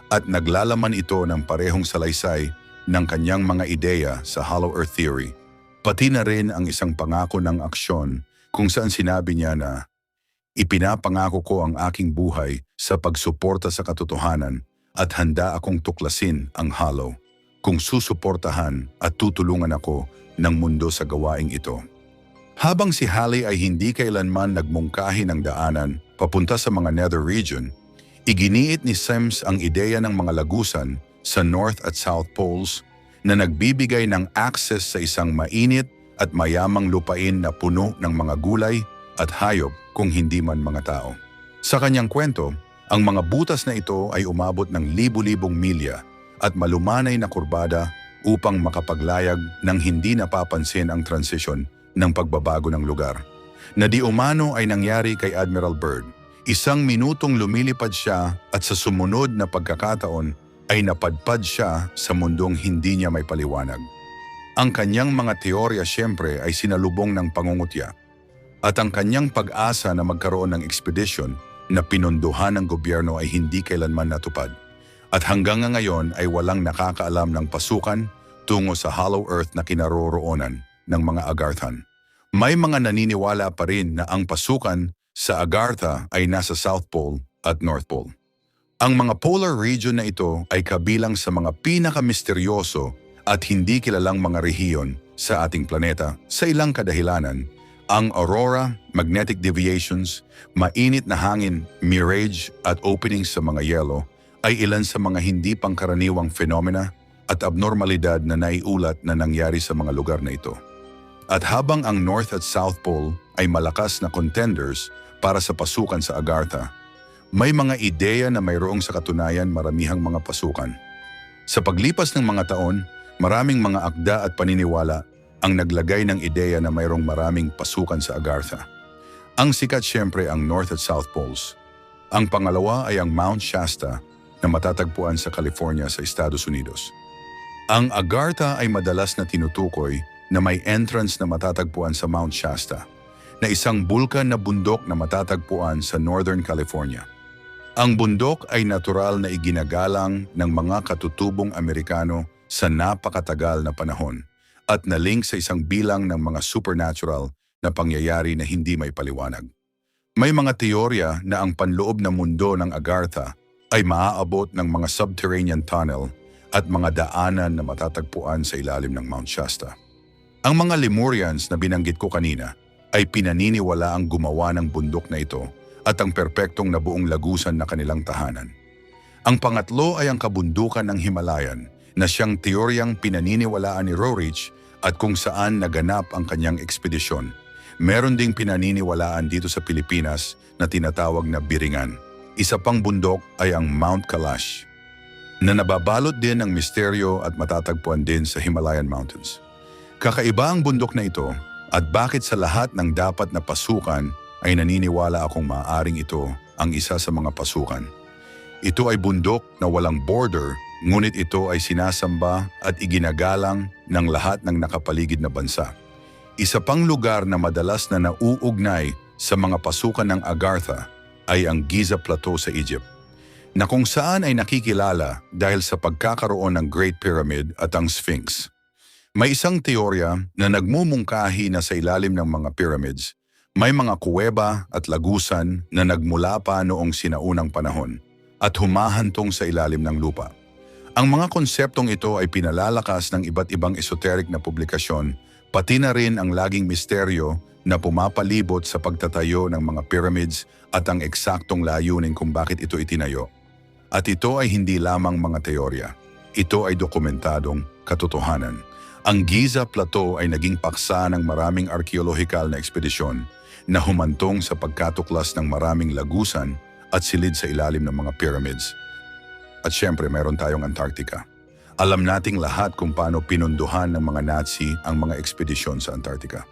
at naglalaman ito ng parehong salaysay ng kanyang mga ideya sa Hollow Earth Theory, pati na rin ang isang pangako ng aksyon kung saan sinabi niya na, "Ipinapangako ko ang aking buhay sa pagsuporta sa katotohanan at handa akong tuklasin ang hollow kung susuportahan at tutulungan ako ng mundo sa gawaing ito." Habang si Halley ay hindi kailanman nagmungkahi ng daanan papunta sa mga nether region, iginiit ni Sims ang ideya ng mga lagusan sa North at South Poles na nagbibigay ng access sa isang mainit at mayamang lupain na puno ng mga gulay at hayop kung hindi man mga tao. Sa kanyang kwento, ang mga butas na ito ay umabot ng libu-libong milya at malumanay na kurbada upang makapaglayag ng hindi napapansin ang transisyon ng pagbabago ng lugar. Na di umano ay nangyari kay Admiral Byrd. 1 minutong lumilipad siya at sa sumunod na pagkakataon ay napadpad siya sa mundong hindi niya may paliwanag. Ang kanyang mga teorya siyempre ay sinalubong ng pangungutya at ang kanyang pag-asa na magkaroon ng ekspedisyon na pinunduhan ng gobyerno ay hindi kailanman natupad. At hanggang ngayon ay walang nakakaalam ng pasukan tungo sa Hollow Earth na kinaroroonan ng mga Agarthan. May mga naniniwala pa rin na ang pasukan sa Agartha ay nasa South Pole at North Pole. Ang mga polar region na ito ay kabilang sa mga pinakamisteryoso at hindi kilalang mga rehiyon sa ating planeta sa ilang kadahilanan. Ang aurora, magnetic deviations, mainit na hangin, mirage at openings sa mga yelo ay ilan sa mga hindi pangkaraniwang phenomena at abnormalidad na naiulat na nangyari sa mga lugar na ito. At habang ang North at South Pole ay malakas na contenders para sa pasukan sa Agartha, may mga ideya na mayroong sa katunayan maramihang mga pasukan. Sa paglipas ng mga taon, maraming mga akda at paniniwala ang naglagay ng ideya na mayroong maraming pasukan sa Agartha. Ang sikat siyempre ang North at South Poles. Ang pangalawa ay ang Mount Shasta na matatagpuan sa California sa Estados Unidos. Ang Agartha ay madalas na tinutukoy na may entrance na matatagpuan sa Mount Shasta, na isang bulkan na bundok na matatagpuan sa Northern California. Ang bundok ay natural na iginagalang ng mga katutubong Amerikano sa napakatagal na panahon at na-link sa isang bilang ng mga supernatural na pangyayari na hindi may paliwanag. May mga teorya na ang panloob na mundo ng Agartha ay maaabot ng mga subterranean tunnel at mga daanan na matatagpuan sa ilalim ng Mount Shasta. Ang mga Lemurians na binanggit ko kanina ay pinaniniwala ang gumawa ng bundok na ito at ang perpektong nabuong lagusan na kanilang tahanan. Ang pangatlo ay ang kabundukan ng Himalayan na siyang teoryang pinaniniwalaan ni Roerich at kung saan naganap ang kanyang ekspedisyon. Meron ding pinaniniwalaan dito sa Pilipinas na tinatawag na Biringan. Isa pang bundok ay ang Mount Kalash, na nababalot din ng misteryo at matatagpuan din sa Himalayan Mountains. Kakaiba ang bundok na ito at bakit sa lahat ng dapat na pasukan ay naniniwala akong maaaring ito ang isa sa mga pasukan. Ito ay bundok na walang border, ngunit ito ay sinasamba at iginagalang ng lahat ng nakapaligid na bansa. Isa pang lugar na madalas na nauugnay sa mga pasukan ng Agartha ay ang Giza Plateau sa Egypt, na kung saan ay nakikilala dahil sa pagkakaroon ng Great Pyramid at ang Sphinx. May isang teorya na nagmumungkahi na sa ilalim ng mga pyramids, may mga kuweba at lagusan na nagmula pa noong sinaunang panahon at humahantong sa ilalim ng lupa. Ang mga konseptong ito ay pinalalakas ng iba't ibang esoteric na publikasyon, pati na rin ang laging misteryo na pumapalibot sa pagtatayo ng mga pyramids at ang eksaktong layunin kung bakit ito itinayo. At ito ay hindi lamang mga teorya. Ito ay dokumentadong katotohanan. Ang Giza Plateau ay naging paksa ng maraming arkeolohikal na ekspedisyon na humantong sa pagkatuklas ng maraming lagusan at silid sa ilalim ng mga pyramids. At syempre, mayroon tayong Antarctica. Alam nating lahat kung paano pinunduhan ng mga Nazi ang mga ekspedisyon sa Antarctica.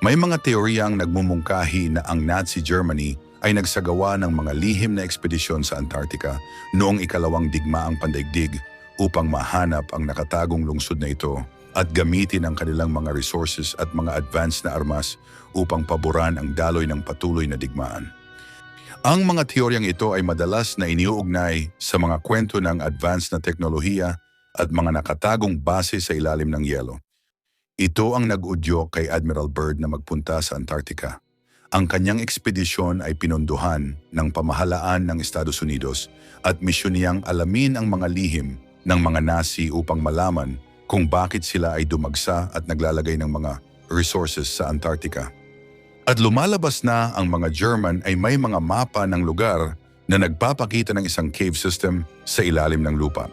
May mga teoryang nagmumungkahi na ang Nazi Germany ay nagsagawa ng mga lihim na ekspedisyon sa Antarctica noong ikalawang digmaang pandaigdig upang mahanap ang nakatagong lungsod na ito at gamitin ang kanilang mga resources at mga advanced na armas upang paboran ang daloy ng patuloy na digmaan. Ang mga teoryang ito ay madalas na iniuugnay sa mga kwento ng advanced na teknolohiya at mga nakatagong base sa ilalim ng yelo. Ito ang nag-udyok kay Admiral Byrd na magpunta sa Antarctica. Ang kanyang ekspedisyon ay pinunduhan ng pamahalaan ng Estados Unidos at misyon niyang alamin ang mga lihim ng mga Nazi upang malaman kung bakit sila ay dumagsa at naglalagay ng mga resources sa Antarctica. At lumalabas na ang mga German ay may mga mapa ng lugar na nagpapakita ng isang cave system sa ilalim ng lupa.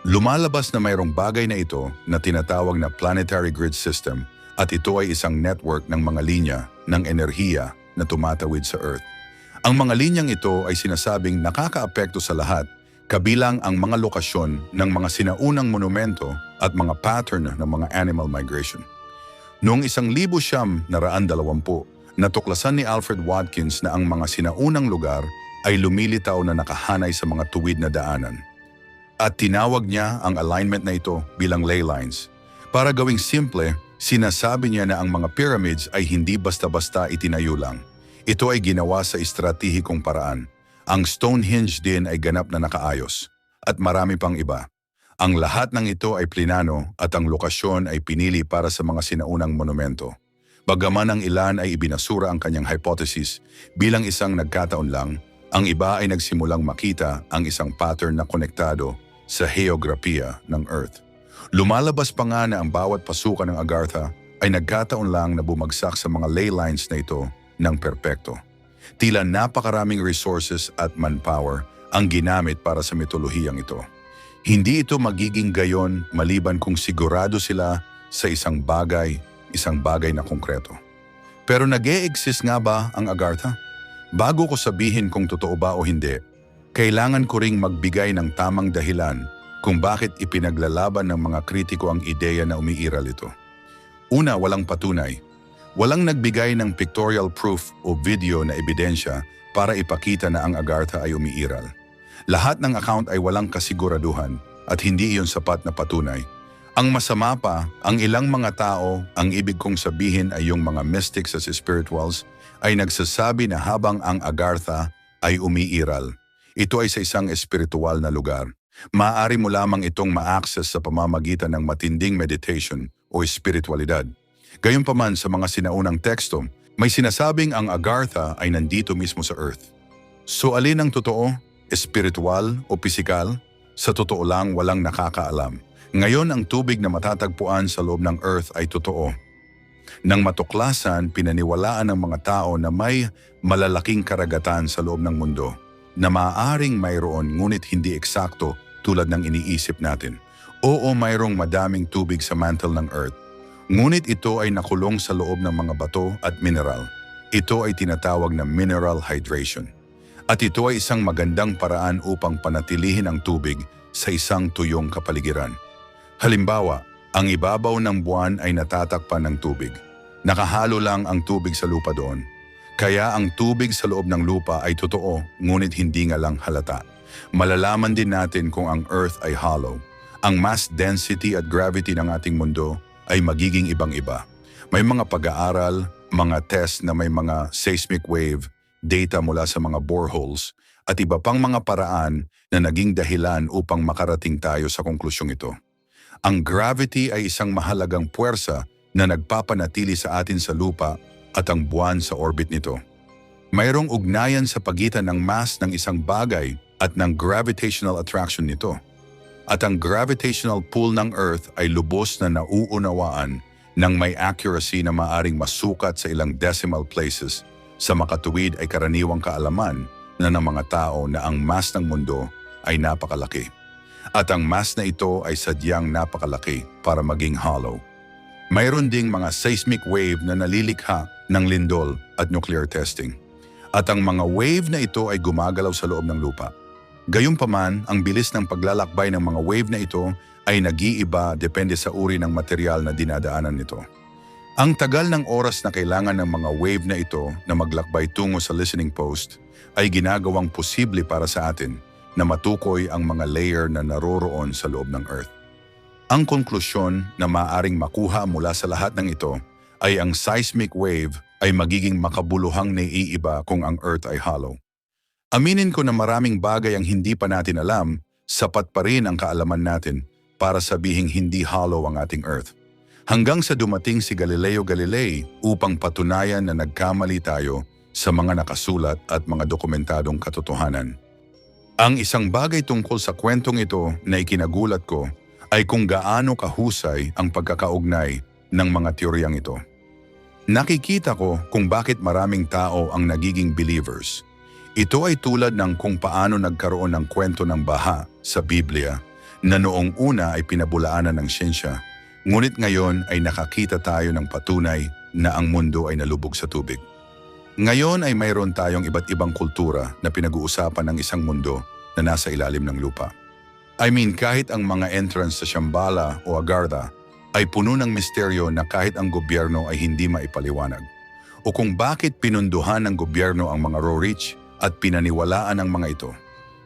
Lumalabas na mayroong bagay na ito na tinatawag na planetary grid system at ito ay isang network ng mga linya ng enerhiya na tumatawid sa Earth. Ang mga linyang ito ay sinasabing nakakaapekto sa lahat, kabilang ang mga lokasyon ng mga sinaunang monumento at mga pattern ng mga animal migration. Noong 1920, natuklasan ni Alfred Watkins na ang mga sinaunang lugar ay lumilitaw na nakahanay sa mga tuwid na daanan. At tinawag niya ang alignment na ito bilang ley lines. Para gawing simple, sinasabi niya na ang mga pyramids ay hindi basta-basta itinayo lang. Ito ay ginawa sa estratehikong paraan. Ang Stonehenge din ay ganap na nakaayos. At marami pang iba. Ang lahat ng ito ay plinano at ang lokasyon ay pinili para sa mga sinaunang monumento. Bagaman ang ilan ay ibinasura ang kanyang hypothesis bilang isang nagkataon lang, ang iba ay nagsimulang makita ang isang pattern na konektado sa heograpiya ng Earth. Lumalabas pa nga na ang bawat pasukan ng Agartha ay nagkataon lang na bumagsak sa mga ley lines na ito ng perpekto. Tila napakaraming resources at manpower ang ginamit para sa mitolohiyang ito. Hindi ito magiging gayon maliban kung sigurado sila sa isang bagay na konkreto. Pero nag-e-exist nga ba ang Agartha? Bago ko sabihin kung totoo ba o hindi, kailangan ko ring magbigay ng tamang dahilan kung bakit ipinaglalaban ng mga kritiko ang ideya na umiiral ito. Una, walang patunay. Walang nagbigay ng pictorial proof o video na ebidensya para ipakita na ang Agartha ay umiiral. Lahat ng account ay walang kasiguraduhan at hindi iyon sapat na patunay. Ang masama pa, ang ilang mga tao, ang ibig kong sabihin ay yung mga mystics at spirituals, ay nagsasabi na habang ang Agartha ay umiiral, ito ay sa isang espiritual na lugar. Maaari mo lamang itong ma-access sa pamamagitan ng matinding meditation o espiritualidad. Gayunpaman sa mga sinaunang teksto, may sinasabing ang Agartha ay nandito mismo sa Earth. So alin ang totoo? Espiritual o pisikal? Sa totoo lang walang nakakaalam. Ngayon ang tubig na matatagpuan sa loob ng Earth ay totoo. Nang matuklasan, pinaniwalaan ng mga tao na may malalaking karagatan sa loob ng mundo na maaaring mayroon ngunit hindi eksakto tulad ng iniisip natin. Oo, mayroong madaming tubig sa mantle ng Earth. Ngunit ito ay nakulong sa loob ng mga bato at mineral. Ito ay tinatawag na mineral hydration. At ito ay isang magandang paraan upang panatilihin ang tubig sa isang tuyong kapaligiran. Halimbawa, ang ibabaw ng buwan ay natatakpan ng tubig. Nakahalo lang ang tubig sa lupa doon. Kaya ang tubig sa loob ng lupa ay totoo, ngunit hindi nga lang halata. Malalaman din natin kung ang Earth ay hollow. Ang mass density at gravity ng ating mundo ay magiging ibang-iba. May mga pag-aaral, mga test na may mga seismic wave, data mula sa mga boreholes, at iba pang mga paraan na naging dahilan upang makarating tayo sa konklusyong ito. Ang gravity ay isang mahalagang puwersa na nagpapanatili sa atin sa lupa at ang buwan sa orbit nito. Mayroong ugnayan sa pagitan ng mass ng isang bagay at ng gravitational attraction nito. At ang gravitational pull ng Earth ay lubos na nauunawaan ng may accuracy na maaring masukat sa ilang decimal places. Sa makatuwid ay karaniwang kaalaman na ng mga tao na ang mass ng mundo ay napakalaki. At ang mass na ito ay sadyang napakalaki para maging hollow. Mayroon ding mga seismic wave na nalilikha ng lindol at nuclear testing. At ang mga wave na ito ay gumagalaw sa loob ng lupa. Gayunpaman, ang bilis ng paglalakbay ng mga wave na ito ay nag-iiba depende sa uri ng material na dinadaanan nito. Ang tagal ng oras na kailangan ng mga wave na ito na maglakbay tungo sa listening post ay ginagawang posible para sa atin na matukoy ang mga layer na naroroon sa loob ng Earth. Ang konklusyon na maaaring makuha mula sa lahat ng ito ay ang seismic wave ay magiging makabuluhang naiiba kung ang Earth ay hollow. Aminin ko na maraming bagay ang hindi pa natin alam, sapat pa rin ang kaalaman natin para sabihing hindi hollow ang ating Earth. Hanggang sa dumating si Galileo Galilei upang patunayan na nagkamali tayo sa mga nakasulat at mga dokumentadong katotohanan. Ang isang bagay tungkol sa kwentong ito na ikinagulat ko ay kung gaano kahusay ang pagkakaugnay ng mga teoryang ito. Nakikita ko kung bakit maraming tao ang nagiging believers. Ito ay tulad ng kung paano nagkaroon ng kwento ng baha sa Biblia na noong una ay pinabulaanan ng siyensya, ngunit ngayon ay nakakita tayo ng patunay na ang mundo ay nalubog sa tubig. Ngayon ay mayroon tayong iba't ibang kultura na pinag-uusapan ng isang mundo na nasa ilalim ng lupa. Kahit ang mga entrance sa Shambhala o Agartha ay puno ng misteryo na kahit ang gobyerno ay hindi maipaliwanag. O kung bakit pinunduhan ng gobyerno ang mga raw-rich at pinaniwalaan ang mga ito.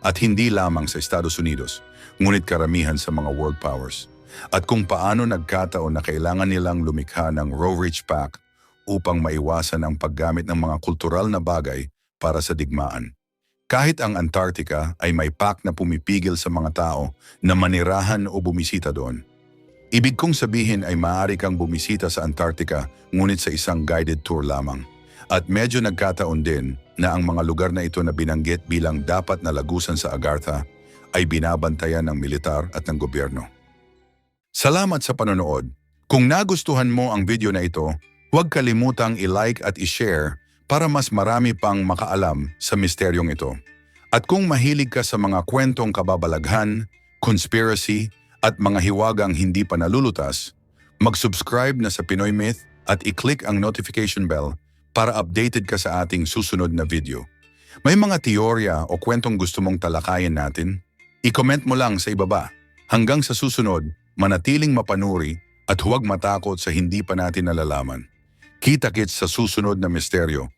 At hindi lamang sa Estados Unidos, ngunit karamihan sa mga world powers. At kung paano nagkataon na kailangan nilang lumikha ng Roerich Pact upang maiwasan ang paggamit ng mga kultural na bagay para sa digmaan. Kahit ang Antarctica ay may pact na pumipigil sa mga tao na manirahan o bumisita doon. Ibig kong sabihin ay maaari kang bumisita sa Antarctica ngunit sa isang guided tour lamang. At medyo nagkataon din na ang mga lugar na ito na binanggit bilang dapat na lagusan sa Agartha ay binabantayan ng militar at ng gobyerno. Salamat sa panonood. Kung nagustuhan mo ang video na ito, huwag kalimutang i-like at i-share para mas marami pang makaalam sa misteryong ito. At kung mahilig ka sa mga kwentong kababalaghan, conspiracy, at mga hiwagang hindi pa nalulutas, mag-subscribe na sa Pinoy Myth at i-click ang notification bell para updated ka sa ating susunod na video. May mga teorya o kwentong gusto mong talakayin natin? I-comment mo lang sa ibaba. Hanggang sa susunod, manatiling mapanuri at huwag matakot sa hindi pa natin nalalaman. Kita-kits sa susunod na misteryo